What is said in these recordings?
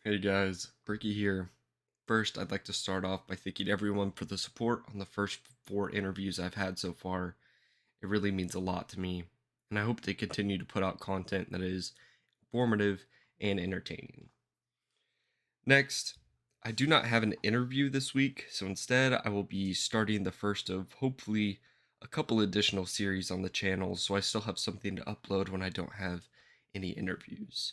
Hey guys, Brickie here. First, I'd like to start off by thanking everyone for the support on the first four interviews I've had so far. It really means a lot to me, and I hope they continue to put out content that is informative and entertaining. Next, I do not have an interview this week, so instead, I will be starting the first of hopefully a couple additional series on the channel, so I still have something to upload when I don't have any interviews.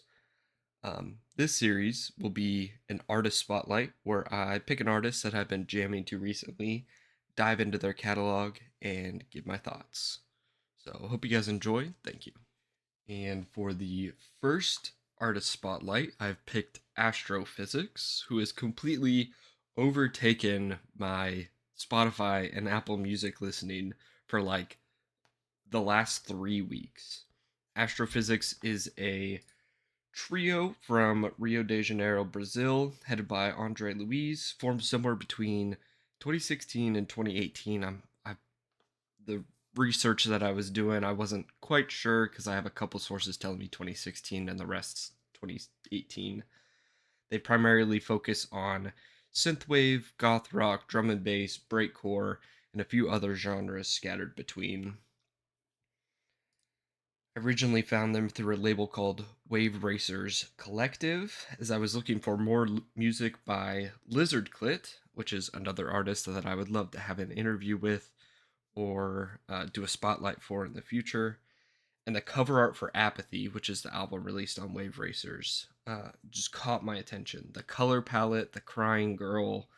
This series will be an artist spotlight where I pick an artist that I've been jamming to recently, dive into their catalog, and give my thoughts. So, hope you guys enjoy. Thank you. And for the first artist spotlight, I've picked Astrophysics, who has completely overtaken my Spotify and Apple Music listening for like the last 3 weeks. Astrophysics is a trio from Rio de Janeiro, Brazil, headed by Andre Luiz, formed somewhere between 2016 and 2018. The research that I was doing, I wasn't quite sure because I have a couple sources telling me 2016 and the rest 2018. They primarily focus on synthwave, goth rock, drum and bass, breakcore, and a few other genres scattered between. I originally found them through a label called Wave Racers Collective, as I was looking for more music by Lizard Clit, which is another artist that I would love to have an interview with or do a spotlight for in the future. And the cover art for Apathy, which is the album released on Wave Racers, just caught my attention. The color palette, the crying girl,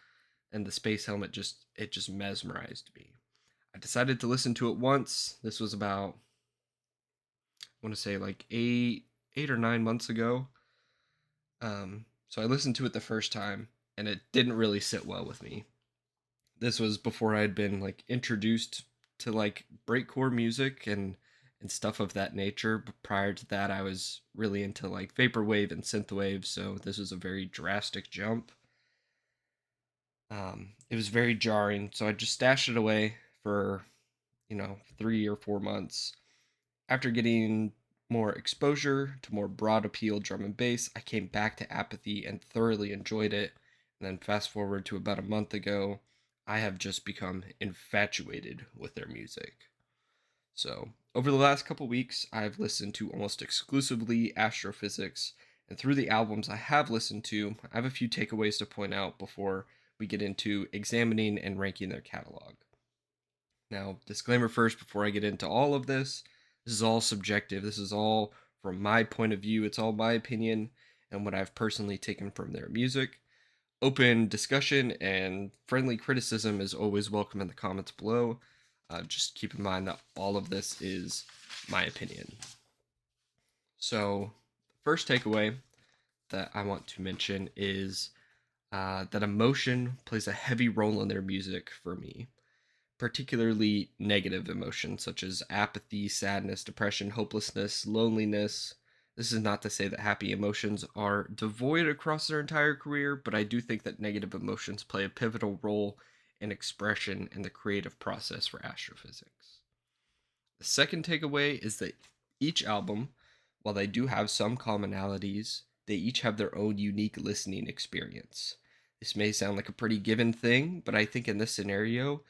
and the space helmet just mesmerized me. I decided to listen to it once. This was about, I want to say, like 8 or 9 months ago. So I listened to it the first time, and it didn't really sit well with me. This was before I had been like introduced to like breakcore music and stuff of that nature. But prior to that, I was really into like vaporwave and synthwave. So this was a very drastic jump. It was very jarring. So I just stashed it away for 3 or 4 months. After getting more exposure to more broad appeal drum and bass, I came back to Apathy and thoroughly enjoyed it. And then fast forward to about a month ago, I have just become infatuated with their music. So, over the last couple weeks, I've listened to almost exclusively Astrophysics, and through the albums I have listened to, I have a few takeaways to point out before we get into examining and ranking their catalog. Now, disclaimer first before I get into all of this, this is all subjective. This is all from my point of view. It's all my opinion and what I've personally taken from their music. Open discussion and friendly criticism is always welcome in the comments below. Just keep in mind that all of this is my opinion. So, the first takeaway that I want to mention is that emotion plays a heavy role in their music for me, particularly negative emotions such as apathy, sadness, depression, hopelessness, loneliness. This is not to say that happy emotions are devoid across their entire career, but I do think that negative emotions play a pivotal role in expression in the creative process for astrophysics. The second takeaway is that each album, while they do have some commonalities, they each have their own unique listening experience. This may sound like a pretty given thing, but I think in this scenario,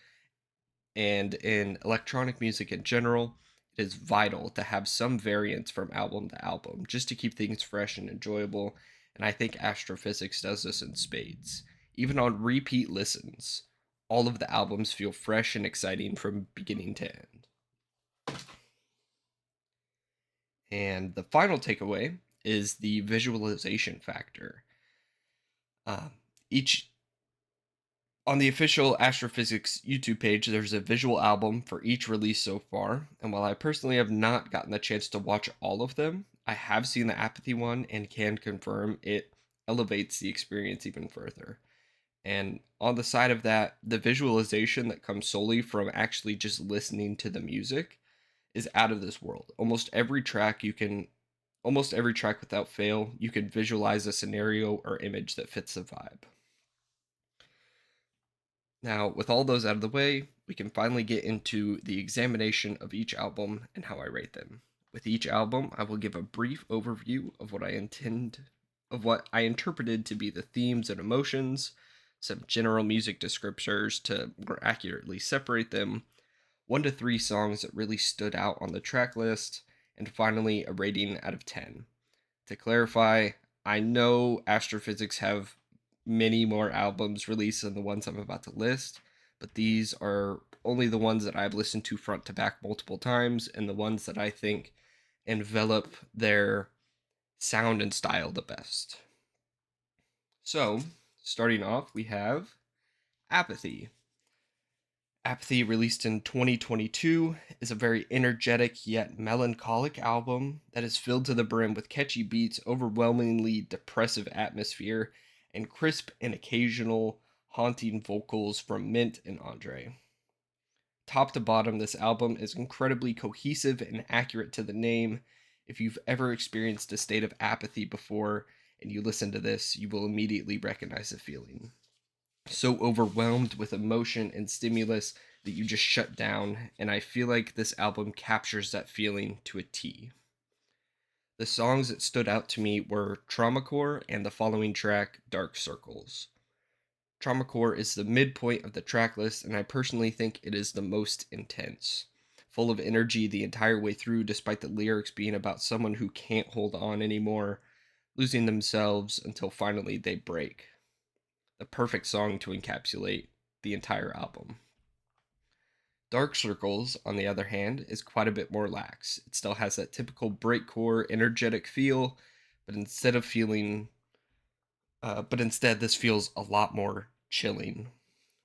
and in electronic music in general, it is vital to have some variance from album to album just to keep things fresh and enjoyable. And I think Astrophysics does this in spades. Even on repeat listens, all of the albums feel fresh and exciting from beginning to end. And the final takeaway is the visualization factor. Uh, each On the official Astrophysics YouTube page, there's a visual album for each release so far, and while I personally have not gotten the chance to watch all of them, I have seen the Apathy one and can confirm it elevates the experience even further. And on the side of that, the visualization that comes solely from actually just listening to the music is out of this world. Almost every track without fail, you can visualize a scenario or image that fits the vibe. Now, with all those out of the way, we can finally get into the examination of each album and how I rate them. With each album, I will give a brief overview of what I intend of what I interpreted to be the themes and emotions, some general music descriptors to more accurately separate them, 1 to 3 songs that really stood out on the track list, and finally a rating out of 10. To clarify, I know Astrophysics have many more albums released than the ones I'm about to list, but these are only the ones that I've listened to front to back multiple times and the ones that I think envelop their sound and style the best. So, starting off, we have Apathy. Apathy, released in 2022, is a very energetic yet melancholic album that is filled to the brim with catchy beats, overwhelmingly depressive atmosphere, and crisp and occasional haunting vocals from Mint and Andre. Top to bottom, this album is incredibly cohesive and accurate to the name. If you've ever experienced a state of apathy before and you listen to this, you will immediately recognize the feeling. So overwhelmed with emotion and stimulus that you just shut down, and I feel like this album captures that feeling to a T. The songs that stood out to me were Traumacore and the following track, Dark Circles. Traumacore is the midpoint of the track list, and I personally think it is the most intense. Full of energy the entire way through, despite the lyrics being about someone who can't hold on anymore, losing themselves until finally they break. The perfect song to encapsulate the entire album. Dark Circles, on the other hand, is quite a bit more lax. It still has that typical breakcore, energetic feel, but instead this feels a lot more chilling.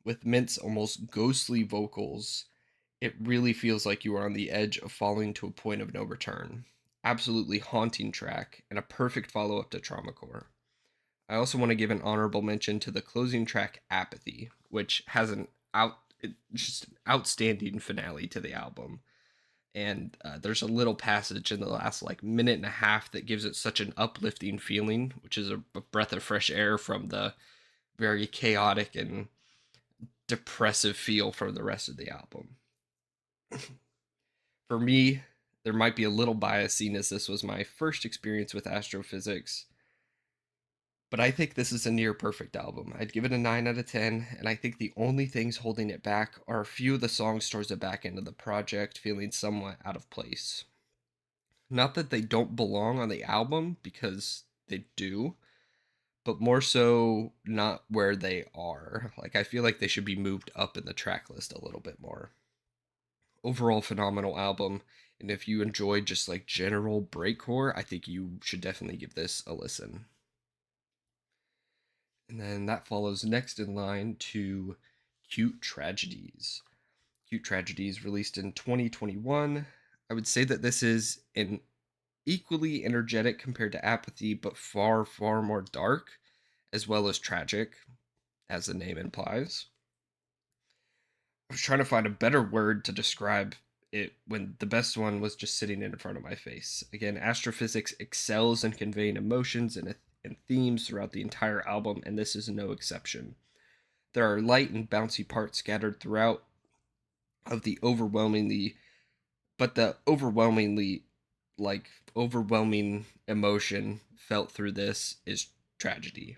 With Mint's almost ghostly vocals, it really feels like you are on the edge of falling to a point of no return. Absolutely haunting track, and a perfect follow up to Traumacore. I also want to give an honorable mention to the closing track Apathy, which has just an outstanding finale to the album. And there's a little passage in the last like minute and a half that gives it such an uplifting feeling, which is a breath of fresh air from the very chaotic and depressive feel from the rest of the album. For me, there might be a little bias seeing as this was my first experience with astrophysics, but I think this is a near perfect album. I'd give it a 9 out of 10, and I think the only things holding it back are a few of the songs towards the back end of the project feeling somewhat out of place. Not that they don't belong on the album, because they do, but more so not where they are. Like, I feel like they should be moved up in the track list a little bit more. Overall, phenomenal album, and if you enjoy just like general breakcore, I think you should definitely give this a listen. And then that follows next in line to Cute Tragedies. Cute Tragedies, released in 2021. I would say that this is an equally energetic compared to Apathy, but far, far more dark, as well as tragic, as the name implies. I was trying to find a better word to describe it when the best one was just sitting in front of my face. Again, Astrophysics excels in conveying emotions and themes throughout the entire album, and this is no exception. There are light and bouncy parts scattered throughout of the overwhelmingly, but the overwhelming emotion felt through this is tragedy.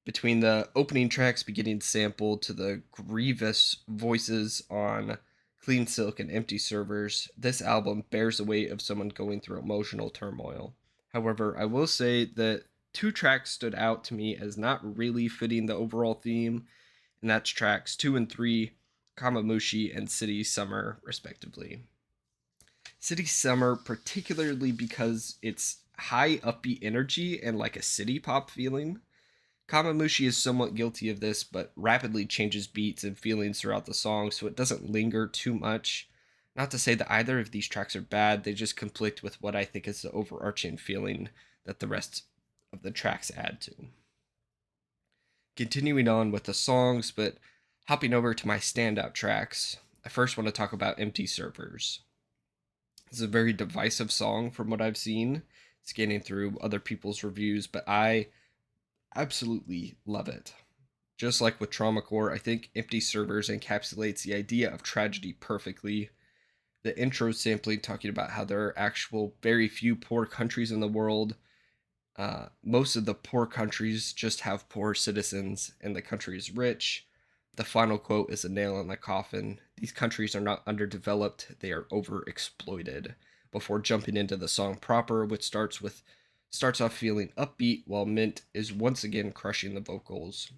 Between the opening tracks beginning sample to the grievous voices on Clean Silk and Empty Servers, this album bears the weight of someone going through emotional turmoil. However, I will say that 2 tracks stood out to me as not really fitting the overall theme, and that's tracks 2 and 3, Kamamushi and City Summer, respectively. City Summer, particularly because it's high upbeat energy and like a city pop feeling. Kamamushi is somewhat guilty of this, but rapidly changes beats and feelings throughout the song, so it doesn't linger too much. Not to say that either of these tracks are bad, they just conflict with what I think is the overarching feeling that the rest of the tracks add to. Continuing on with the songs, but hopping over to my standout tracks, I first want to talk about Empty Servers. It's a very divisive song from what I've seen, scanning through other people's reviews, but I absolutely love it. Just like with Traumacore, I think Empty Servers encapsulates the idea of tragedy perfectly. The intro sampling talking about how there are actual very few poor countries in the world, Most of the poor countries just have poor citizens, and the country is rich. The final quote is a nail in the coffin. These countries are not underdeveloped, they are overexploited. Before jumping into the song proper, which starts off feeling upbeat while Mint is once again crushing the vocals.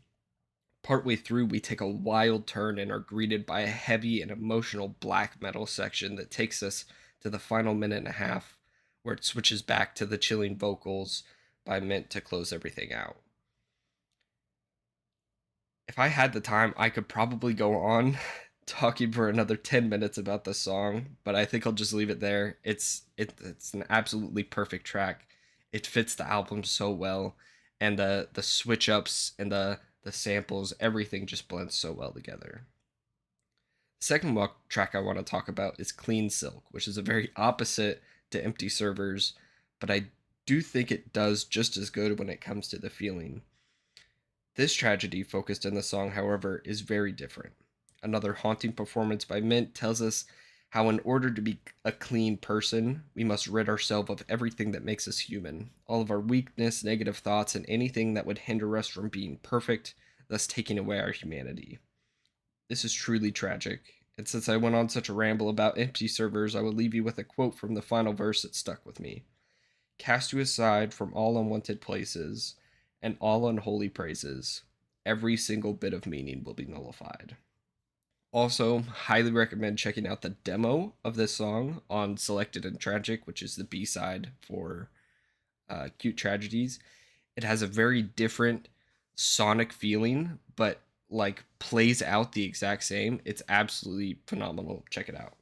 Partway through, we take a wild turn and are greeted by a heavy and emotional black metal section that takes us to the final minute and a half, where it switches back to the chilling vocals by Mint to close everything out. If I had the time, I could probably go on talking for another 10 minutes about this song, but I think I'll just leave it there. It's an absolutely perfect track. It fits the album so well, and the switch ups and the samples, everything just blends so well together. The second track I want to talk about is Clean Silk, which is a very opposite to Empty Servers, but I do think it does just as good when it comes to the feeling. This tragedy focused in the song, however, is very different. Another haunting performance by Mint tells us how, in order to be a clean person, we must rid ourselves of everything that makes us human, all of our weakness, negative thoughts, and anything that would hinder us from being perfect, thus taking away our humanity. This is truly tragic, and since I went on such a ramble about empty servers, I will leave you with a quote from the final verse that stuck with me. Cast you aside from all unwanted places and all unholy praises. Every single bit of meaning will be nullified. Also, highly recommend checking out the demo of this song on Selected and Tragic, which is the B side for Cute Tragedies. It has a very different sonic feeling, but like plays out the exact same. It's absolutely phenomenal. Check it out.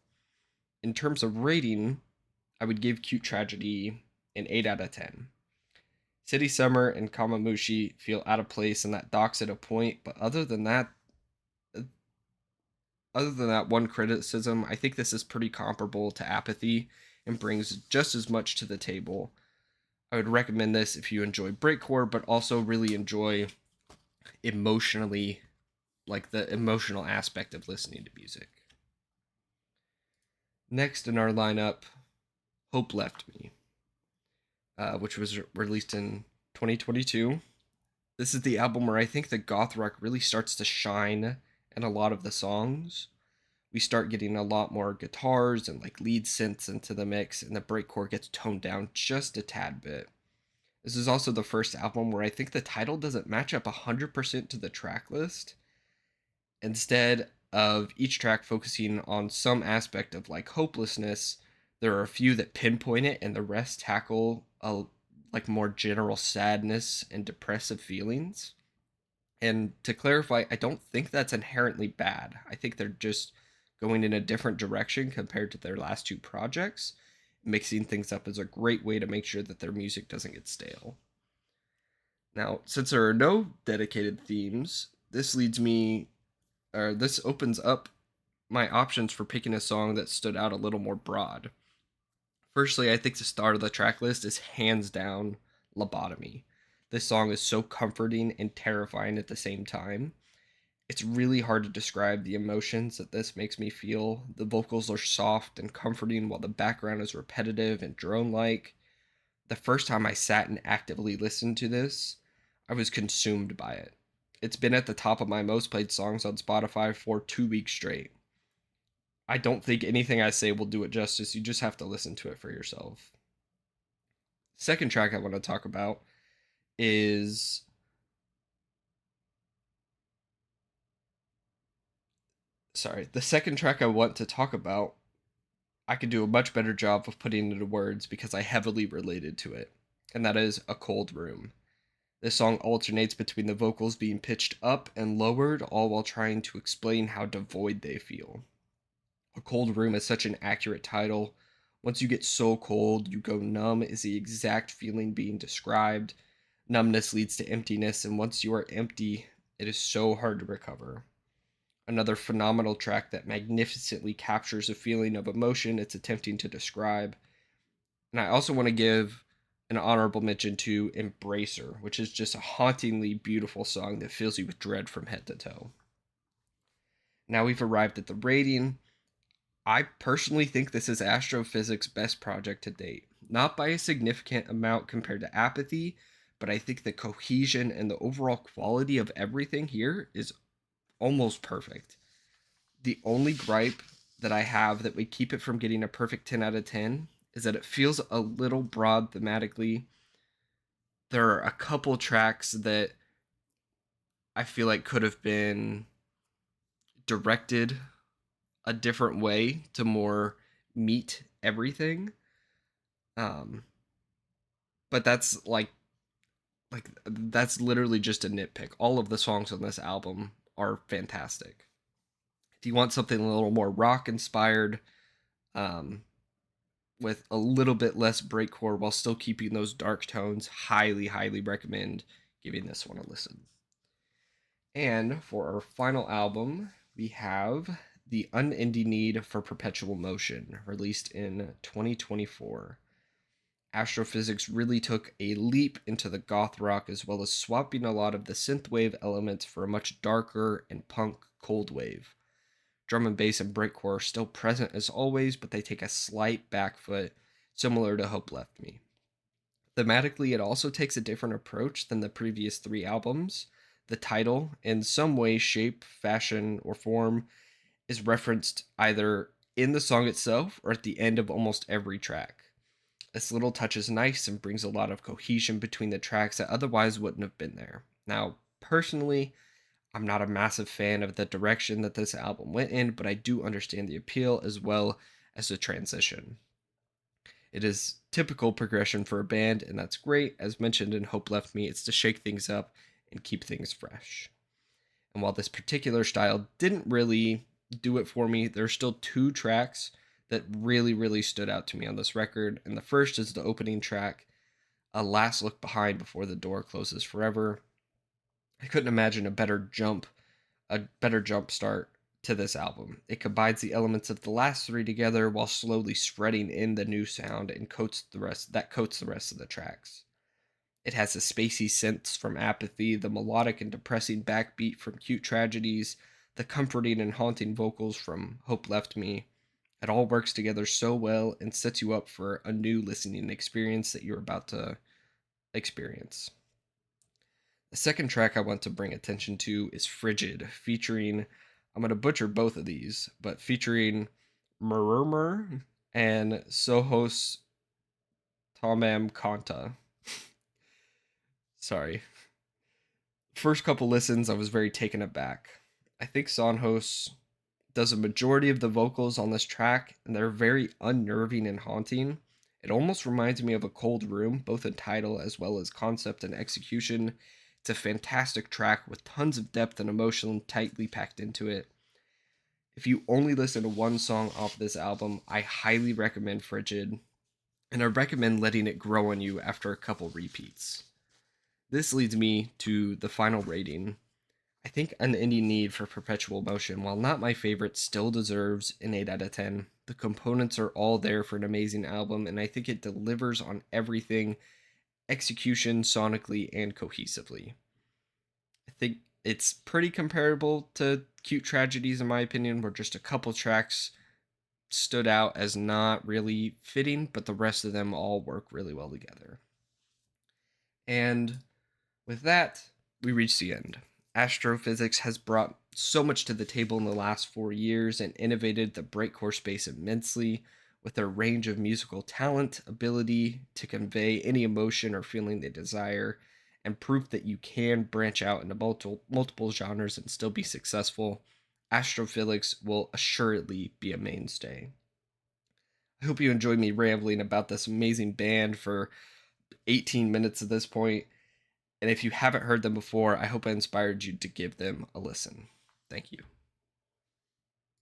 In terms of rating, I would give Cute Tragedy an 8 out of 10. City Summer and Kamamushi feel out of place and that docks at a point, but other than that one criticism, I think this is pretty comparable to Apathy and brings just as much to the table. I would recommend this if you enjoy breakcore, but also really enjoy emotionally, like the emotional aspect of listening to music. Next in our lineup, Hope Left Me, which was released in 2022. This is the album where I think the goth rock really starts to shine in a lot of the songs. We start getting a lot more guitars and like lead synths into the mix, and the breakcore gets toned down just a tad bit. This is also the first album where I think the title doesn't match up 100% to the track list. Instead of each track focusing on some aspect of like hopelessness, there are a few that pinpoint it, and the rest tackle like more general sadness and depressive feelings. And to clarify, I don't think that's inherently bad. I think they're just going in a different direction compared to their last two projects. Mixing things up is a great way to make sure that their music doesn't get stale. Now, since there are no dedicated themes, this opens up my options for picking a song that stood out a little more broad. Firstly, I think the start of the track list is hands down Lobotomy. This song is so comforting and terrifying at the same time. It's really hard to describe the emotions that this makes me feel. The vocals are soft and comforting while the background is repetitive and drone like. The first time I sat and actively listened to this, I was consumed by it. It's been at the top of my most played songs on Spotify for 2 weeks straight. I don't think anything I say will do it justice. You just have to listen to it for yourself. Second track I want to talk about is the second track I want to talk about, I could do a much better job of putting into words because I heavily related to it, and that is A Cold Room. This song alternates between the vocals being pitched up and lowered, all while trying to explain how devoid they feel. A Cold Room is such an accurate title. Once you get so cold, you go numb is the exact feeling being described. Numbness leads to emptiness, and once you are empty, it is so hard to recover. Another phenomenal track that magnificently captures a feeling of emotion it's attempting to describe. And I also want to give an honorable mention to Embracer, which is just a hauntingly beautiful song that fills you with dread from head to toe. Now we've arrived at the rating. I personally think this is Astrophysics' best project to date. Not by a significant amount compared to Apathy, but I think the cohesion and the overall quality of everything here is almost perfect. The only gripe that I have that would keep it from getting a perfect 10 out of 10 is that it feels a little broad thematically. There are a couple tracks that I feel like could have been directed a different way to more meet everything. Um, but that's literally just a nitpick. All of the songs on this album are fantastic. If you want something a little more rock inspired, um, with a little bit less breakcore while still keeping those dark tones, highly recommend giving this one a listen. And for our final album, we have The Unending Need for Perpetual Motion, released in 2024. Astrophysics really took a leap into the goth rock as well as swapping a lot of the synthwave elements for a much darker and punk cold wave. Drum and bass and breakcore are still present as always, but they take a slight back foot, similar to Hope Left Me. Thematically, it also takes a different approach than the previous three albums. The title, in some way, shape, fashion, or form, is referenced either in the song itself or at the end of almost every track. This little touch is nice and brings a lot of cohesion between the tracks that otherwise wouldn't have been there. Now, personally, I'm not a massive fan of the direction that this album went in, but I do understand the appeal as well as the transition. It is typical progression for a band, and that's great. As mentioned in Hope Left Me, it's to shake things up and keep things fresh. And while this particular style didn't really do it for me, there are still two tracks that really stood out to me on this record. And the first is the opening track, A Last Look Behind Before the Door Closes Forever. I couldn't imagine a better jump start to this album. It combines the elements of the last three together while slowly spreading in the new sound and coats the rest of the tracks. It has the spacey synths from Apathy, the melodic and depressing backbeat from Cute Tragedies, the comforting and haunting vocals from Hope Left Me. It all works together so well and sets you up for a new listening experience that you're about to experience. The second track I want to bring attention to is Frigid, featuring, I'm going to butcher both of these, but featuring Murmur and Sohos Tomam Kanta. Sorry. First couple listens, I was very taken aback. I think Sonhos does a majority of the vocals on this track, and they're very unnerving and haunting. It almost reminds me of A Cold Room, both in title as well as concept and execution. It's a fantastic track with tons of depth and emotion tightly packed into it. If you only listen to one song off this album, I highly recommend Frigid, and I recommend letting it grow on you after a couple repeats. This leads me to the final rating. I think Unending Need for Perpetual Motion, while not my favorite, still deserves an 8 out of 10. The components are all there for an amazing album, and I think it delivers on everything, execution, sonically, and cohesively. I think it's pretty comparable to Cute Tragedies, in my opinion, where just a couple tracks stood out as not really fitting, but the rest of them all work really well together. And with that, we reach the end. Astrophysics has brought so much to the table in the last 4 years and innovated the breakcore space immensely with their range of musical talent, ability to convey any emotion or feeling they desire, and proof that you can branch out into multiple genres and still be successful. Astrophysics will assuredly be a mainstay. I hope you enjoyed me rambling about this amazing band for 18 minutes at this point. And if you haven't heard them before, I hope I inspired you to give them a listen. Thank you.